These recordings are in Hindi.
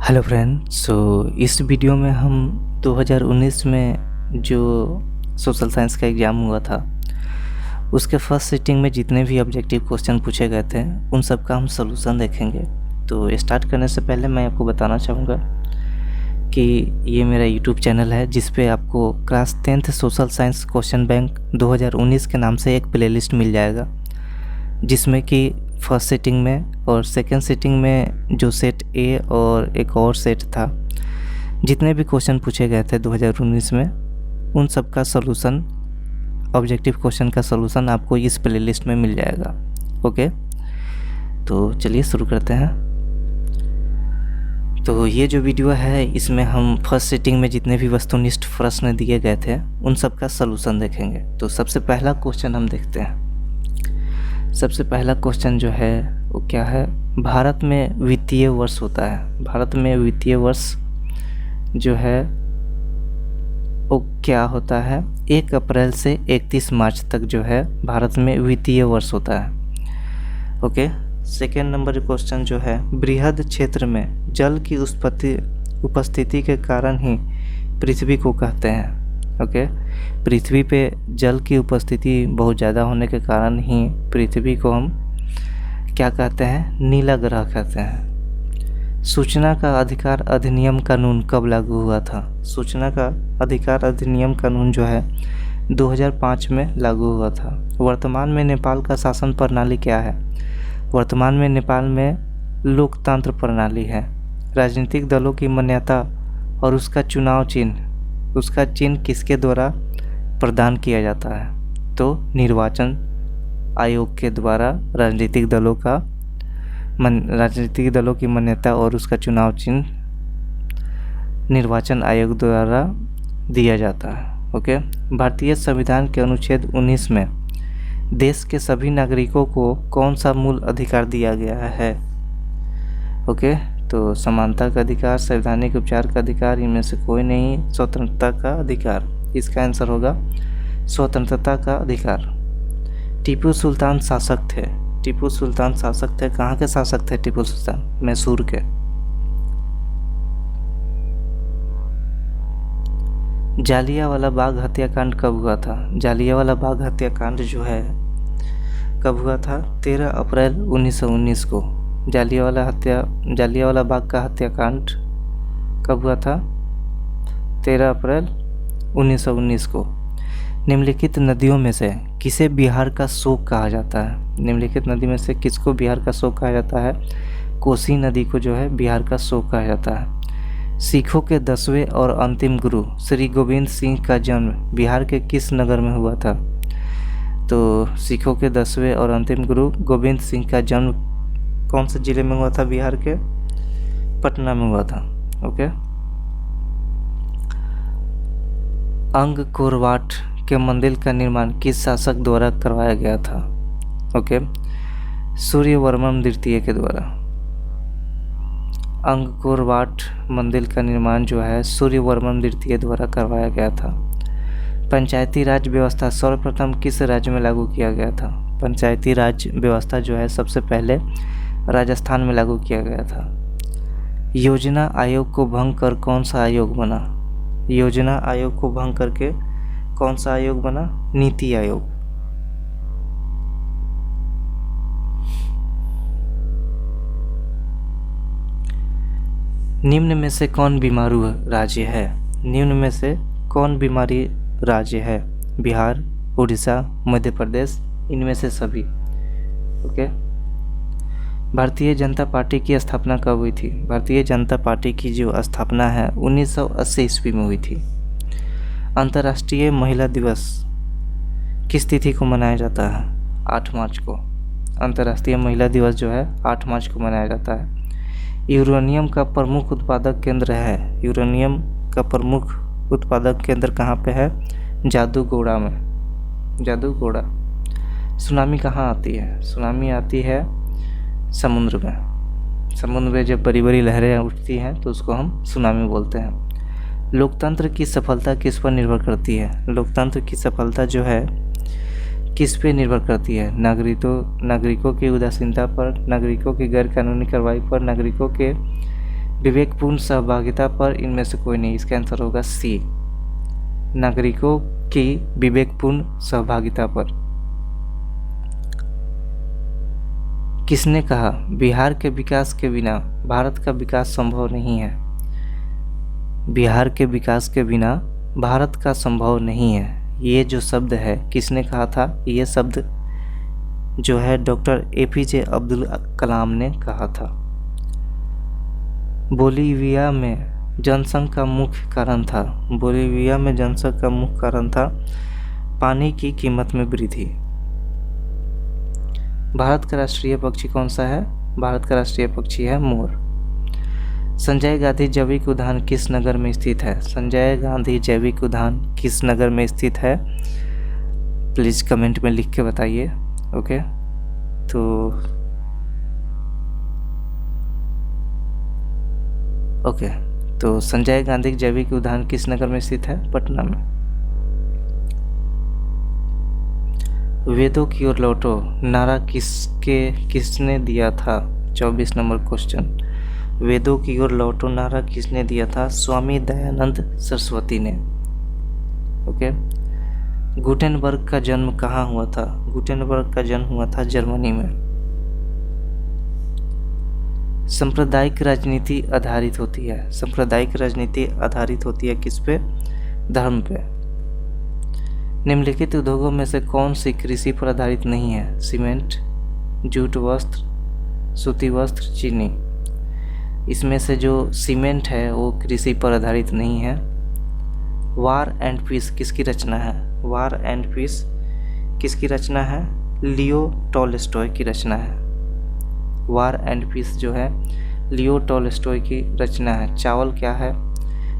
Hello friend. इस वीडियो में हम 2019 में जो सोशल साइंस का एग्ज़ाम हुआ था उसके फर्स्ट सिटिंग में जितने भी ऑब्जेक्टिव क्वेश्चन पूछे गए थे उन सब का हम सलूशन देखेंगे। तो स्टार्ट करने से पहले मैं आपको बताना चाहूँगा कि ये मेरा यूट्यूब चैनल है जिस पे आपको class 10th social science question bank 2019 के नाम से एक प्लेलिस्ट मिल जाएगा, जिसमें कि फर्स्ट सिटिंग में और सेकंड सिटिंग में जो सेट ए और एक और सेट था, जितने भी क्वेश्चन पूछे गए थे 2019 में उन सब का सलूशन, ऑब्जेक्टिव क्वेश्चन का सलूशन आपको इस प्लेलिस्ट में मिल जाएगा। ओके, तो चलिए शुरू करते हैं। तो ये जो वीडियो है इसमें हम फर्स्ट सिटिंग में जितने भी वस्तुनिष्ठ प्रश्न दिए गए थे उन सब का सलूशन देखेंगे। तो सबसे पहला क्वेश्चन हम देखते हैं। सबसे पहला क्वेश्चन जो है वो क्या है, भारत में वित्तीय वर्ष होता है। भारत में वित्तीय वर्ष जो है वो क्या होता है, 1 अप्रैल से 31 मार्च तक जो है भारत में वित्तीय वर्ष होता है। ओके, सेकेंड नंबर क्वेश्चन जो है, बृहद क्षेत्र में जल की उपस्थिति के कारण ही पृथ्वी को कहते हैं। ओके, पृथ्वी पे जल की उपस्थिति बहुत ज़्यादा होने के कारण ही पृथ्वी को हम क्या कहते हैं, नीला ग्रह कहते हैं। सूचना का अधिकार अधिनियम कानून कब लागू हुआ था? सूचना का अधिकार अधिनियम कानून जो है 2005 में लागू हुआ था। वर्तमान में नेपाल का शासन प्रणाली क्या है? वर्तमान में नेपाल में लोकतंत्र प्रणाली है। राजनीतिक दलों की मान्यता और उसका चुनाव चिन्ह, उसका चिन्ह किसके द्वारा प्रदान किया जाता है? तो निर्वाचन आयोग के द्वारा राजनीतिक दलों की मान्यता और उसका चुनाव चिन्ह निर्वाचन आयोग द्वारा दिया जाता है। ओके, भारतीय संविधान के अनुच्छेद 19 में देश के सभी नागरिकों को कौन सा मूल अधिकार दिया गया है? ओके, तो समानता का अधिकार, संवैधानिक उपचार का अधिकार, इनमें से कोई नहीं। स्वतंत्रता का अधिकार, इसका आंसर होगा स्वतंत्रता का अधिकार। टीपू सुल्तान शासक थे। टीपू सुल्तान शासक थे, कहाँ के शासक थे टीपू सुल्तान? मैसूर के। जालियांवाला बाग हत्याकांड कब हुआ था? जालियांवाला बाग हत्याकांड जो है कब हुआ था? 13 अप्रैल 1919 को। जालियांवाला बाग का हत्याकांड कब हुआ था? 13 अप्रैल 1919 को। निम्नलिखित नदियों में से किसे बिहार का शोक कहा जाता है? निम्नलिखित नदी में से किसको बिहार का शोक कहा जाता है? कोसी नदी को जो है बिहार का शोक कहा जाता है। सिखों के 10वें और अंतिम गुरु श्री गोविंद सिंह का जन्म बिहार के किस नगर में हुआ था? तो सिखों के 10वें और अंतिम गुरु गोविंद सिंह का जन्म कौन से जिले में हुआ था? बिहार के पटना में हुआ था। ओके, अंगकोरवाट के मंदिर का निर्माण किस शासक द्वारा करवाया गया था? ओके, सूर्यवर्मन द्वितीय के द्वारा। अंगकोरवाट मंदिर का निर्माण जो है सूर्यवर्मन द्वितीय द्वारा करवाया गया था। पंचायती राज व्यवस्था सर्वप्रथम किस राज्य में लागू किया गया था? पंचायती राज व्यवस्था जो है सबसे पहले राजस्थान में लागू किया गया था। योजना आयोग को भंग कर कौन सा आयोग बना? योजना आयोग को भंग करके कौन सा आयोग बना? नीति आयोग। निम्न में से कौन बीमारू राज्य है? निम्न में से कौन बीमारी राज्य है? बिहार, उड़ीसा, मध्य प्रदेश, इनमें से सभी। ओके, भारतीय जनता पार्टी की स्थापना कब हुई थी? भारतीय जनता पार्टी की जो स्थापना है 1980 ईस्वी में हुई थी। अंतर्राष्ट्रीय महिला दिवस किस तिथि को मनाया जाता है? 8 मार्च को। अंतर्राष्ट्रीय महिला दिवस जो है 8 मार्च को मनाया जाता है। यूरेनियम का प्रमुख उत्पादक केंद्र है। यूरेनियम का प्रमुख उत्पादक केंद्र कहाँ पे है? जादूगोड़ा में। जादूगोड़ा। सुनामी कहाँ आती है? सुनामी आती है समुद्र में। समुद्र में जब बड़ी बड़ी लहरें उठती हैं तो उसको हम सुनामी बोलते हैं। लोकतंत्र की सफलता किस पर निर्भर करती है? लोकतंत्र की सफलता जो है किस पे निर्भर करती है? नागरिकों की उदासीनता पर, नागरिकों की गैर कानूनी कार्रवाई पर, नागरिकों के विवेकपूर्ण सहभागिता पर इनमें से कोई नहीं, इसका आंसर होगा सी, नागरिकों की विवेकपूर्ण सहभागिता पर। किसने कहा बिहार के विकास के बिना भारत का विकास संभव नहीं है? बिहार के विकास के बिना भारत का संभव नहीं है, ये जो शब्द है किसने कहा था? ये शब्द जो है डॉक्टर APJ अब्दुल कलाम ने कहा था। बोलीविया में जनसंघ का मुख्य कारण था, बोलीविया में जनसंघ का मुख्य कारण था पानी की कीमत में वृद्धि। भारत का राष्ट्रीय पक्षी कौन सा है? भारत का राष्ट्रीय पक्षी है मोर। संजय गांधी जैविक उद्यान किस नगर में स्थित है? संजय गांधी जैविक उद्यान किस नगर में स्थित है? प्लीज़ कमेंट में लिख के बताइए। ओके, तो संजय गांधी जैविक उद्यान किस नगर में स्थित है? पटना में। वेदों की ओर लौटो नारा किसने दिया था? 24 नंबर क्वेश्चन। वेदों की ओर लौटो नारा किसने दिया था? स्वामी दयानंद सरस्वती ने। ओके, गुटेनबर्ग का जन्म कहाँ हुआ था? गुटेनबर्ग का जन्म हुआ था जर्मनी में। सांप्रदायिक राजनीति आधारित होती है, सांप्रदायिक राजनीति आधारित होती है किस पे? धर्म पे। निम्नलिखित उद्योगों में से कौन सी कृषि पर आधारित नहीं है? सीमेंट, जूट वस्त्र, सूती वस्त्र, चीनी। इसमें से जो सीमेंट है वो कृषि पर आधारित नहीं है। वार एंड पीस किसकी रचना है? वार एंड पीस किसकी रचना है? लियो टॉलस्टॉय की रचना है। वार एंड पीस जो है लियो टॉलस्टॉय की रचना है। चावल क्या है?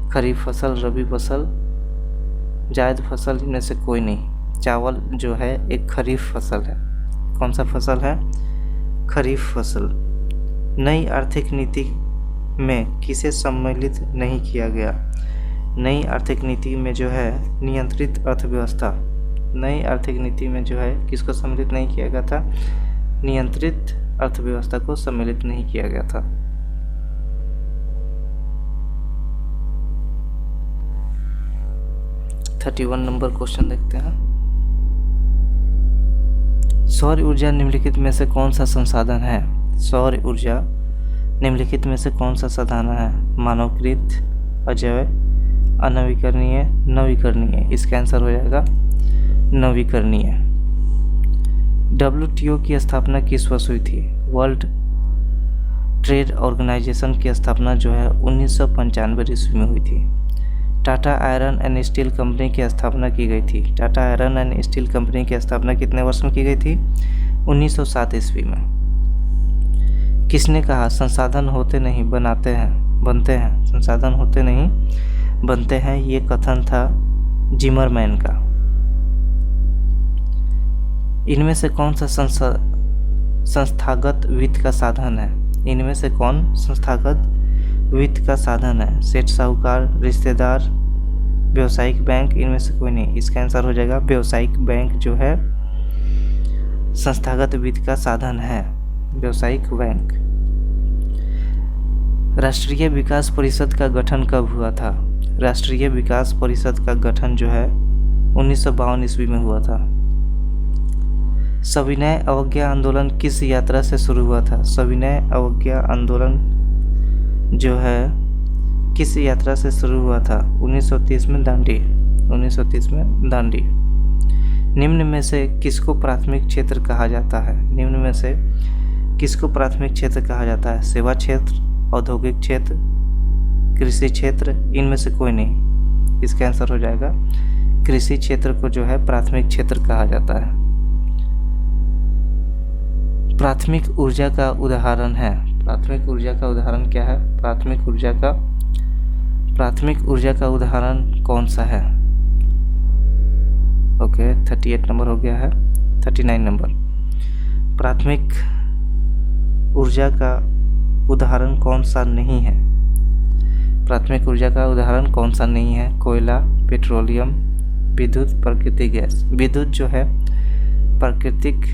खरीफ फसल, रबी फसल, जायद फसल, इनमें से कोई नहीं। चावल जो है एक खरीफ फसल है। कौन सा फसल है? खरीफ फसल। नई आर्थिक नीति में किसे सम्मिलित नहीं किया गया? नई आर्थिक नीति में जो है नियंत्रित अर्थव्यवस्था, नई आर्थिक नीति में जो है किसको सम्मिलित नहीं किया गया था? नियंत्रित अर्थव्यवस्था को सम्मिलित नहीं किया गया था। (31) नंबर क्वेश्चन देखते हैं। सौर ऊर्जा निम्नलिखित में से कौन सा संसाधन है? सौर ऊर्जा निम्नलिखित में से कौन सा साधन है? मानवकृत, अजैव, अनवीकरणीय, नवीकरणीय। इसका आंसर हो जाएगा नवीकरणीय। WTO की स्थापना किस वर्ष हुई थी? वर्ल्ड ट्रेड ऑर्गेनाइजेशन की स्थापना जो है 1995 ईस्वी में हुई थी। Tata iron and steel company की स्थापना की गई थी। Tata iron and steel company की स्थापना कितने वर्ष में की गई थी? 1907 ईस्वी में। किसने कहा संसाधन होते नहीं बनते हैं? संसाधन होते नहीं बनते हैं, ये कथन था जिमरमैन का। इनमें से कौन सा संस्थागत वित्त का साधन है? इनमें से कौन संस्थागत वित्त का साधन है? सेठ साहूकार, रिश्तेदार, व्यावसायिक बैंक, इनमें से कोई नहीं। इसका आंसर हो जाएगा व्यावसायिक बैंक जो है संस्थागत वित्त का साधन है, व्यावसायिक बैंक। राष्ट्रीय विकास परिषद का गठन कब हुआ था? राष्ट्रीय विकास परिषद का गठन जो है 1952 ईस्वी में हुआ था। सविनय अवज्ञा आंदोलन किस यात्रा से शुरू हुआ था? सविनय अवज्ञा आंदोलन जो है किस यात्रा से शुरू हुआ था? 1930 में दांडी, 1930 में दांडी। निम्न में से किसको प्राथमिक क्षेत्र कहा जाता है? निम्न में से किसको प्राथमिक क्षेत्र कहा जाता है? सेवा क्षेत्र, औद्योगिक क्षेत्र, कृषि क्षेत्र, इनमें से कोई नहीं। इसका आंसर हो जाएगा कृषि क्षेत्र को जो है प्राथमिक क्षेत्र कहा जाता है। प्राथमिक ऊर्जा का उदाहरण है। प्राथमिक ऊर्जा का उदाहरण क्या है? प्राथमिक ऊर्जा का उदाहरण कौन सा है? ओके, 38 नंबर हो गया है। 39 नंबर। प्राथमिक ऊर्जा का उदाहरण कौन सा नहीं है? प्राथमिक ऊर्जा का उदाहरण कौन सा नहीं है? कोयला, पेट्रोलियम, विद्युत, प्राकृतिक गैस। विद्युत जो है प्राकृतिक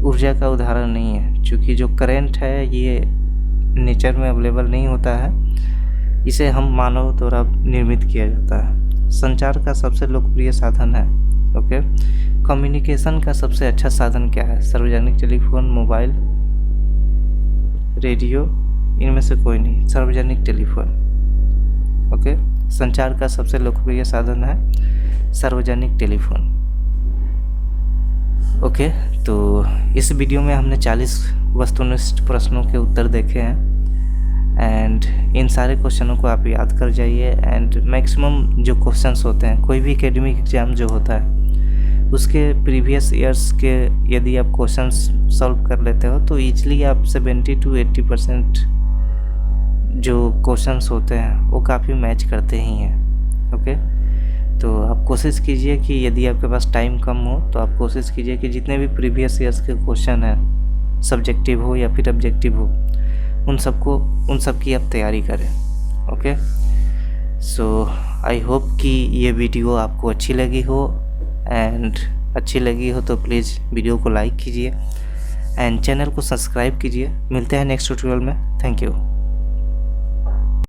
ऊर्जा का उदाहरण नहीं है, क्योंकि जो करंट है ये नेचर में अवेलेबल नहीं होता है, इसे हम मानव द्वारा निर्मित किया जाता है। संचार का सबसे लोकप्रिय साधन है। ओके, कम्युनिकेशन का सबसे अच्छा साधन क्या है? सार्वजनिक टेलीफोन, मोबाइल, रेडियो, इनमें से कोई नहीं, सार्वजनिक टेलीफोन। ओके, संचार का सबसे लोकप्रिय साधन है सार्वजनिक टेलीफोन। ओके, तो इस वीडियो में हमने 40 वस्तुनिष्ठ प्रश्नों के उत्तर देखे हैं एंड इन सारे क्वेश्चनों को आप याद कर जाइए। एंड मैक्सिमम जो क्वेश्चंस होते हैं, कोई भी एकेडमिक एग्ज़ाम जो होता है उसके प्रीवियस ईयर्स के यदि आप क्वेश्चंस सॉल्व कर लेते हो तो ईजिली आप 70 to 80% जो क्वेश्चंस होते हैं वो काफ़ी मैच करते ही हैं। ओके, तो आप कोशिश कीजिए कि यदि आपके पास टाइम कम हो तो आप कोशिश कीजिए कि जितने भी प्रीवियस ईयर्स के क्वेश्चन हैं, सब्जेक्टिव हो या फिर ऑब्जेक्टिव हो, उन सब की आप तैयारी करें। ओके, सो आई होप कि ये वीडियो आपको अच्छी लगी हो एंड अच्छी लगी हो तो प्लीज़ वीडियो को लाइक कीजिए एंड चैनल को सब्सक्राइब कीजिए। मिलते हैं नेक्स्ट ट्यूटोरियल में। Thank you.